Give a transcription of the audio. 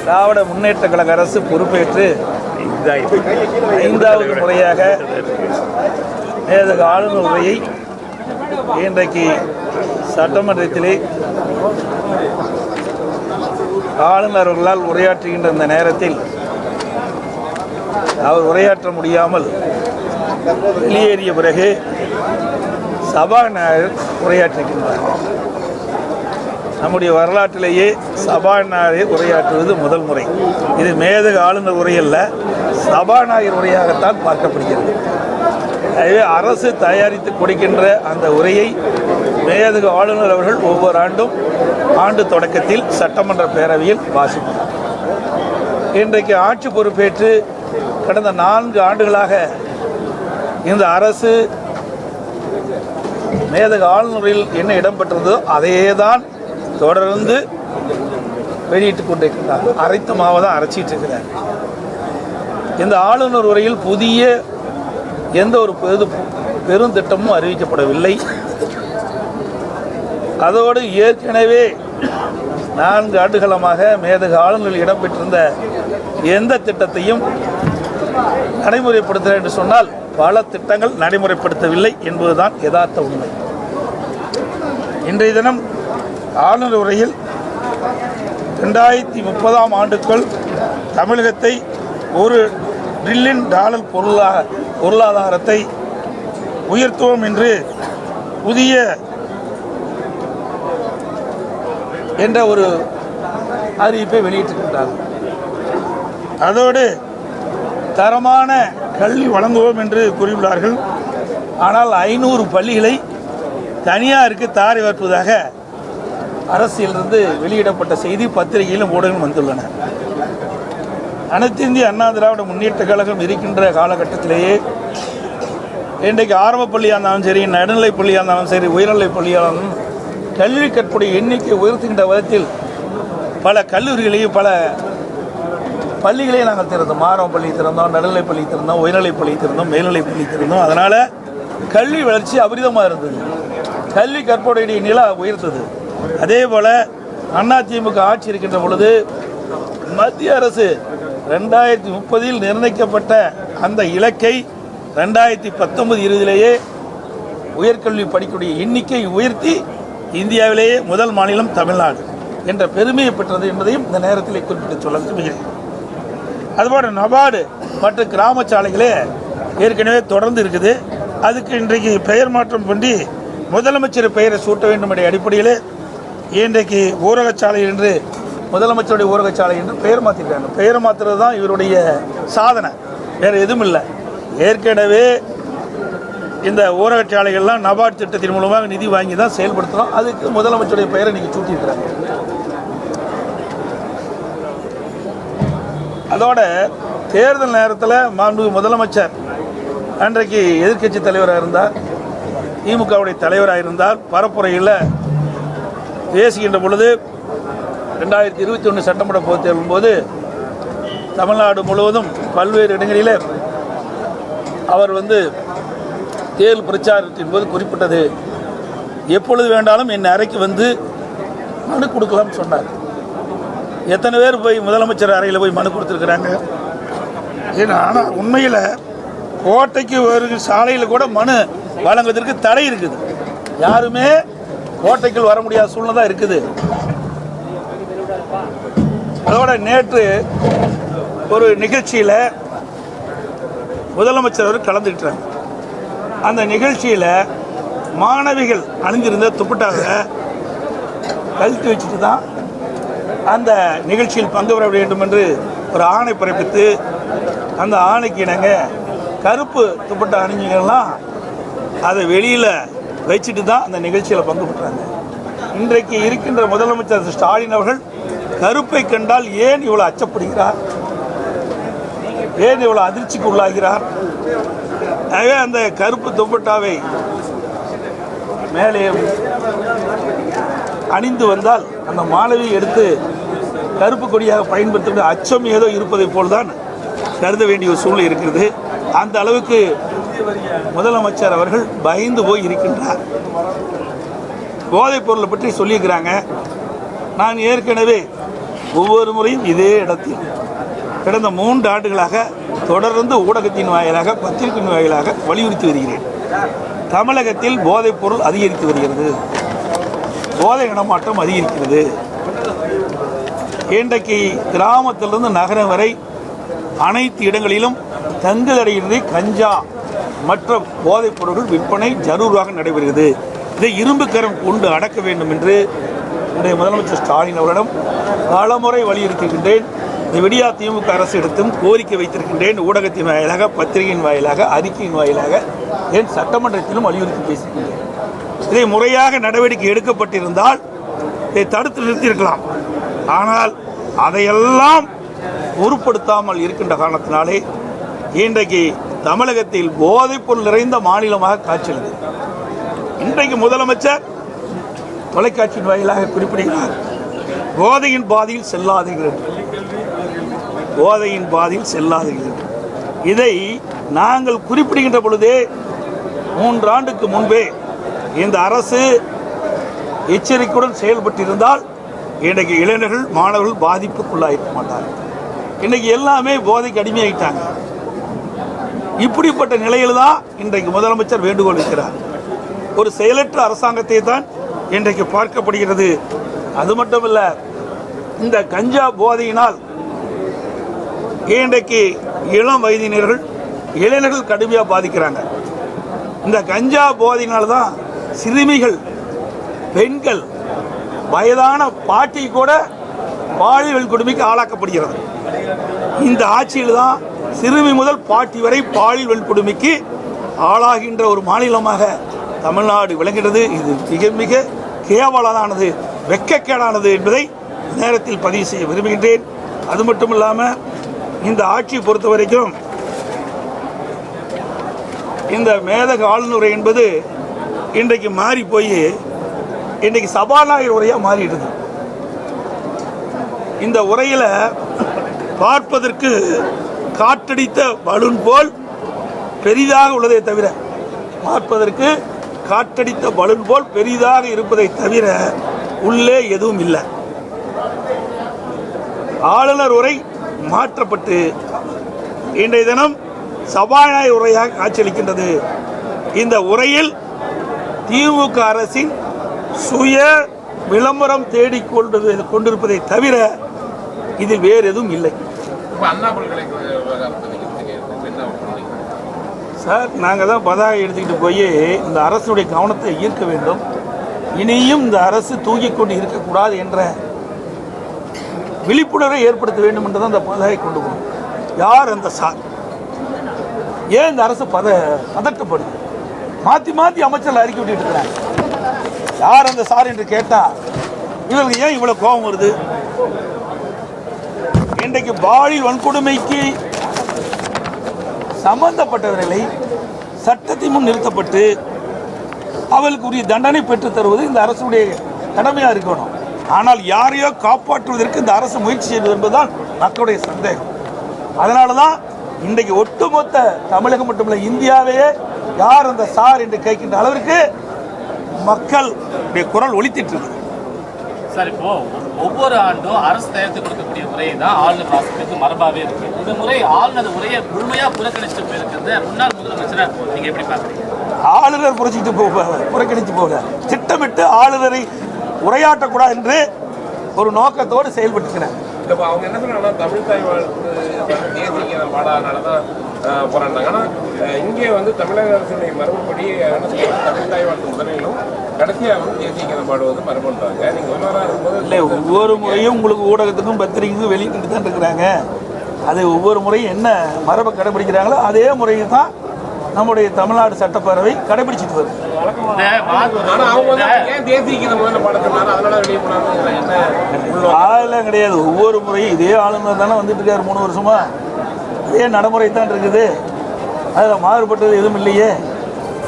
திராவிட முன்னேற்ற கழக அரசு பொறுப்பேற்று 5வது முறையாக மேதகு ஆளுநர் உரையை இன்றைக்கு சட்டமன்றத்திலே ஆளுநர் அவர்களால் உரையாற்றுகின்ற இந்த நேரத்தில் அவர் உரையாற்ற முடியாமல் வெளியேறிய பிறகு சபாநாயகர் உரையாற்றுகின்றார். நம்முடைய வரலாற்றிலேயே சபாநாயகர் உரையாற்றுவது முதல் முறை. இது மேதகு ஆளுநர் உரையல்ல, சபாநாயகர் உரையாகத்தான் பார்க்கப்படுகிறது. எனவே அரசு தயாரித்து கொடுக்கின்ற அந்த உரையை மேதகு ஆளுநர் அவர்கள் ஒவ்வொரு ஆண்டும் ஆண்டு தொடக்கத்தில் சட்டமன்ற பேரவையில் வாசிப்பார். இன்றைக்கு ஆட்சி பொறுப்பேற்று கடந்த 4 ஆண்டுகளாக இந்த அரசு மேதகு ஆளுநரில் என்ன இடம்பெற்றதோ அதையே தான் தொடர்ந்து வெளியிட்டுக் கொண்டிருக்கிறார். அரைத்த மாவை தான் அரைச்சிட்டு இருக்கிறார். இந்த ஆளுநர் உரையில் புதிய எந்த ஒரு பெருந்திட்டமும் அறிவிக்கப்படவில்லை. அதோடு ஏற்கனவே 4 ஆண்டுகாலமாக மேதகு ஆளுநரில் இடம்பெற்றிருந்த எந்த திட்டத்தையும் நடைமுறைப்படுத்த என்று சொன்னால் பல திட்டங்கள் நடைமுறைப்படுத்தவில்லை என்பதுதான் யதார்த்த உண்மை. இன்றைய தினம் ஆளுநர் உரையில் 2030ஆம் ஆண்டுக்குள் தமிழகத்தை $1 டிரில்லியன் பொருளாதாரத்தை உயர்த்துவோம் என்று புதிய என்ற ஒரு அறிவிப்பை வெளியிட்டிருக்கின்றார். அதோடு தரமான கல்வி வழங்குவோம் என்று கூறியுள்ளார்கள். ஆனால் 500 பள்ளிகளை தனியாருக்கு தாரை வார்ப்பதாக அரசியலிருந்து வெளியிடப்பட்ட செய்தி பத்திரிகையிலும் ஊடகங்களும் வந்துள்ளன. அனைத்து இந்திய அண்ணா திராவிட முன்னேற்ற கழகம் இருக்கின்ற காலகட்டத்திலேயே இன்றைக்கு ஆரம்ப பள்ளியாக இருந்தாலும் சரி, நடுநிலை பள்ளியாக இருந்தாலும் சரி, உயர்நிலை பள்ளியாக இருந்தாலும் கல்வி கற்புடைய எண்ணிக்கை உயர்த்துகின்ற விதத்தில் பல கல்லூரிகளையும் பல பள்ளிகளையும் நாங்கள் திறந்தோம். ஆரம்ப பள்ளி திறந்தோம், நடுநிலை பள்ளி திறந்தோம், உயர்நிலை பள்ளி திறந்தோம், மேல்நிலை பள்ளி திறந்தோம். அதனால் கல்வி வளர்ச்சி அபரிதமாக இருந்தது. கல்வி கற்புடைய நிலை உயர்த்தது. அதே போல் அதிமுக ஆட்சி இருக்கின்ற பொழுது மத்திய அரசு 2030 நிர்ணயிக்கப்பட்ட அந்த இலக்கை 2019-20 உயர்கல்வி படிக்கக்கூடிய எண்ணிக்கை உயர்த்தி இந்தியாவிலேயே முதல் மாநிலம் தமிழ்நாடு என்ற பெருமையை பெற்றது என்பதையும் இந்த நேரத்தில் குறிப்பிட்டு சொல்ல விரும்புகிறேன். அதுபோல் நபார்டு மற்றும் கிராம சாலைகளே ஏற்கனவே தொடர்ந்து இருக்குது. அதுக்கு இன்றைக்கு பெயர் மாற்றம் பண்ணி முதலமைச்சர் பெயரை சூட்ட வேண்டும் என்ற அடிப்படையில் இன்றைக்கு ஊரகச்சாலை என்று முதலமைச்சருடைய ஊரகச்சாலை என்று பெயர் மாற்றிருக்காங்க. பெயர் மாற்றுறது தான் இவருடைய சாதனை, வேறு எதுவும் இல்லை. ஏற்கனவே இந்த ஊரகச்சாலைகள்லாம் நபார்டு திட்டத்தின் மூலமாக நிதி வாங்கி தான் செயல்படுத்துகிறோம். அதுக்கு முதலமைச்சருடைய பெயரை நீங்கள் சூட்டியிருக்கிறாங்க. அதோட தேர்தல் நேரத்தில் மாண்புமிகு முதலமைச்சர் அன்றைக்கு எதிர்க்கட்சி தலைவராக இருந்தார், திமுகவுடைய தலைவராக இருந்தார். பரப்புரையில் பேசுகின்ற பொழுது 2021 சட்டமன்ற பொதுத் தேர்தலின் போது தமிழ்நாடு முழுவதும் பல்வேறு இடங்களில் அவர் தேர்தல் பிரச்சாரத்தின் போது குறிப்பிட்டது, எப்பொழுது வேண்டாலும் என் அறைக்கு வந்து மனு கொடுக்கலாம்னு சொன்னார். எத்தனை பேர் போய் முதலமைச்சர் அறையில் போய் மனு கொடுத்துருக்குறாங்க? ஏன்னா ஆனால் உண்மையில் கோட்டைக்கு ஒரு சாலையில் கூட மனு வழங்குவதற்கு தடை இருக்குது. யாருமே கோட்டைக்குள் வர முடியாத சூழ்நிலை தான் இருக்குது. அதோட நேற்று ஒரு நிகழ்ச்சியில் முதலமைச்சர் அவர் கலந்துக்கிட்டாங்க. அந்த நிகழ்ச்சியில் மாணவிகள் அணிந்திருந்த துப்பட்டாவை கழட்டி வச்சுட்டு தான் அந்த நிகழ்ச்சியில் பங்கு பெற வேண்டும் என்று ஒரு ஆணை பிறப்பித்து அந்த ஆணைக்கு இணங்க கருப்பு துப்பட்டா அணிஞ்சிகள்லாம் அதை வெளியில் வச்சுட்டு தான் அந்த நிகழ்ச்சியில் பங்கு பெற்றாங்க. இன்றைக்கு இருக்கின்ற முதலமைச்சர் ஸ்டாலின் அவர்கள் கருப்பை கண்டால் ஏன் இவ்வளோ அச்சப்படுகிறார், ஏன் இவ்வளோ அதிர்ச்சிக்கு உள்ளாகிறார்? ஆகவே அந்த கருப்பு துப்பட்டாவை மேலே அணிந்து வந்தால் அந்த மாணவியை எடுத்து கருப்பு கொடியாக பயன்படுத்த அச்சம் ஏதோ இருப்பதை போல்தான் கருத வேண்டிய ஒரு சூழ்நிலை இருக்கிறது. அந்த அளவுக்கு முதலமைச்சர் அவர்கள் பயந்து போய் இருக்கின்றார். போதைப் பொருளை பற்றி சொல்லியிருக்கிறாங்க. நான் ஏற்கனவே ஒவ்வொரு முறையும் இதே இடத்தில் கடந்த 3 ஆண்டுகளாக தொடர்ந்து ஊடகத்தின் வாயிலாக, பத்திரிகையின் வாயிலாக வலியுறுத்தி வருகிறேன். தமிழகத்தில் போதைப் பொருள் அதிகரித்து வருகிறது, போதை இடமாற்றம் அதிகரிக்கிறது. இன்றைக்கு கிராமத்திலிருந்து நகரம் வரை அனைத்து இடங்களிலும் தங்குதடையின்றி கஞ்சா மற்ற போதைப் பொருட்கள் விற்பனை ஜரூராக நடைபெறுகிறது. இதை இரும்புக்கரம் கொண்டு அடக்க வேண்டும் என்று இன்றைய முதலமைச்சர் ஸ்டாலின் அவரிடம் பலமுறை வலியுறுத்துகின்றேன். இந்த விடியா திமுக அரசு எடுத்தும் கோரிக்கை வைத்திருக்கின்றேன். ஊடகத்தின் வாயிலாக, பத்திரிகையின் வாயிலாக, அறிக்கையின் வாயிலாக, என் சட்டமன்றத்திலும் வலியுறுத்தி பேசுகின்றேன். இதை முறையாக நடவடிக்கை எடுக்கப்பட்டிருந்தால் இதை தடுத்து நிறுத்தியிருக்கலாம். ஆனால் அதையெல்லாம் பொருட்படுத்தாமல் இருக்கின்ற காரணத்தினாலே இன்றைக்கு தமிழகத்தில் போதைப்பொருள் நிறைந்த மாநிலமாக காட்சியளித்தது. இன்றைக்கு முதலமைச்சர் தொலைக்காட்சியின் வாயிலாக குறிப்பிடுகிறார், போதையின் பாதையில் செல்லாதீர்கள், போதையின் பாதையில் செல்லாதீர்கள். இதை நாங்கள் குறிப்பிடுகின்ற பொழுதே 3 ஆண்டுக்கு முன்பே இந்த அரசு எச்சரிக்கையுடன் செயல்பட்டிருந்தால் இன்றைக்கு இளைஞர்கள், மாணவர்கள் பாதிப்புக்குள்ளாயிருக்க மாட்டார்கள். இன்றைக்கு எல்லாமே போதைக்கு அடிமையாகிட்டாங்க. இப்படிப்பட்ட நிலையில் தான் இன்றைக்கு முதலமைச்சர் வேண்டுகோள் வைக்கிறார். ஒரு செயலற்ற அரசாங்கத்தை தான் இன்றைக்கு பார்க்கப்படுகிறது. அது மட்டுமல்ல, இந்த கஞ்சா போதையினால் இன்றைக்கு இளம் வயதினர்கள், இளைஞர்கள் கடுமையாக பாதிக்கிறாங்க. இந்த கஞ்சா போதையினால் தான் சிறுமிகள், பெண்கள், வயதான பாட்டி கூட பாலியல் கொடுமைக்கு ஆளாக்கப்படுகிறது. இந்த ஆட்சியில் தான் சிறுமி முதல் பாட்டி வரை பாலியல் கொடுமைக்கு ஆளாகின்ற ஒரு மாநிலமாக தமிழ்நாடு விளங்குகிறது. இது மிக மிக கேவலமானது, வெட்கக்கேடானது என்பதை நேரத்தில் பதிவு செய்ய விரும்புகின்றேன். அது மட்டும் இல்லாமல் இந்த ஆட்சியை பொறுத்த வரைக்கும் இந்த மேதக ஆளுநர் என்பது இன்றைக்கு மாறி போய் இன்றைக்கு சபாநாயகர் உரையாக மாறிடுது. இந்த உரையில் பார்ப்பதற்கு காற்றடித்த பலூன் போல் பெரிதாக உள்ளதை தவிர, பார்ப்பதற்கு காற்றடித்த பலூன் போல் பெரிதாக இருப்பதை தவிர உள்ளே எதுவும் இல்லை. ஆளுநர் உரை மாற்றப்பட்டு இன்றைய தினம் சபாநாயகர் உரையாக காட்சியளிக்கின்றது. இந்த உரையில் திமுக அரசின் சுய விளம்பரம் கொண்டிருப்பதை தவிர இதில் வேறு எதுவும் இல்லை. சார், நாங்கள் தான் பதாகை எடுத்துக்கிட்டு போய் இந்த அரசுடைய கவனத்தை ஈர்க்க வேண்டும். இனியும் இந்த அரசு தூங்கிக் கொண்டு இருக்கக்கூடாது என்ற விழிப்புணர்வை ஏற்படுத்த வேண்டும் என்று தான் இந்த பதாகை கொண்டு போகணும். யார் அந்த சார்? ஏன் இந்த அரசு பதட்டப்படுது? மாற்றி மாற்றி அமைச்சர்கள் அறிக்கை விட்டுட்டு இருக்கிறாங்க. யார் அந்த சார் என்று கேட்டால் இவங்களுக்கு ஏன் இவ்வளோ கோபம் வருது? இன்றைக்கு பாலியல் வன்கொடுமைக்கு சம்பந்தப்பட்டவர்களை சட்டத்தின் முன் நிறுத்தப்பட்டு அவர்களுக்கு உரிய தண்டனை பெற்றுத் தருவது இந்த அரசுடைய கடமையாக இருக்கணும். ஆனால் யாரையோ காப்பாற்றுவதற்கு இந்த அரசு முயற்சி செய்வது என்பதுதான் மக்களுடைய சந்தேகம். அதனால தான் இன்றைக்கு ஒட்டுமொத்த தமிழகம் மட்டுமல்ல, இந்தியாவையே யார் அந்த சார் என்று கேட்கின்ற அளவிற்கு மக்களுடைய குரல் ஒலித்திட்டு இருக்கு. சார், இப்போ ஒவ்வொரு ஆண்டும் அரசு தயாரித்து கொடுக்கக்கூடிய முறையை தான் ஆளுநர் வாசிப்பதற்கு மரபாகவே இருக்கு. இந்த முறை ஆளுநர் உரையை முழுமையாக புறக்கணிச்சுட்டு போயிருக்கிறது முன்னாள் முதலமைச்சரை நீங்க எப்படி பார்க்குறீங்க? ஆளுநர் புறக்கணித்து போகல, திட்டமிட்டு ஆளுநரை உரையாற்றக்கூடாது என்று ஒரு நோக்கத்தோடு செயல்பட்டுக்கிறேன். அவங்க என்ன சொன்னாங்கன்னா, தமிழ் தாய் வாழ்த்து தேசிய பாடாதனாலதான் போராடினாங்க. ஆனால் இங்கே வந்து தமிழக அரசுடைய மரபுப்படி தமிழ் தாய் வாழ்த்து முதலிலும் கடைசியாக வந்து தேசிய கீதம் பாடுவது மரபுன்றாங்க. நீங்கள் ஒன்றாக இருக்கும்போது இல்லை, ஒவ்வொரு முறையும் உங்களுக்கு ஊடகத்துக்கும் பத்திரிகைக்கும் வெளியிட்டு தான் இருக்கிறாங்க. அது ஒவ்வொரு முறையும் என்ன மரபை கடைபிடிக்கிறாங்களோ அதே முறையில் தான் நம்முடைய தமிழ்நாடு சட்டப்பேரவை கடைபிடிச்சிட்டு வருது. அதெல்லாம் கிடையாது. ஒவ்வொரு முறையும் இதே ஆளுநர் தானே வந்துட்டு இருக்காரு 3 வருஷமா. இதே நடைமுறை தான் இருக்குது. அதில் மாறுபட்டது எதுவும் இல்லையே.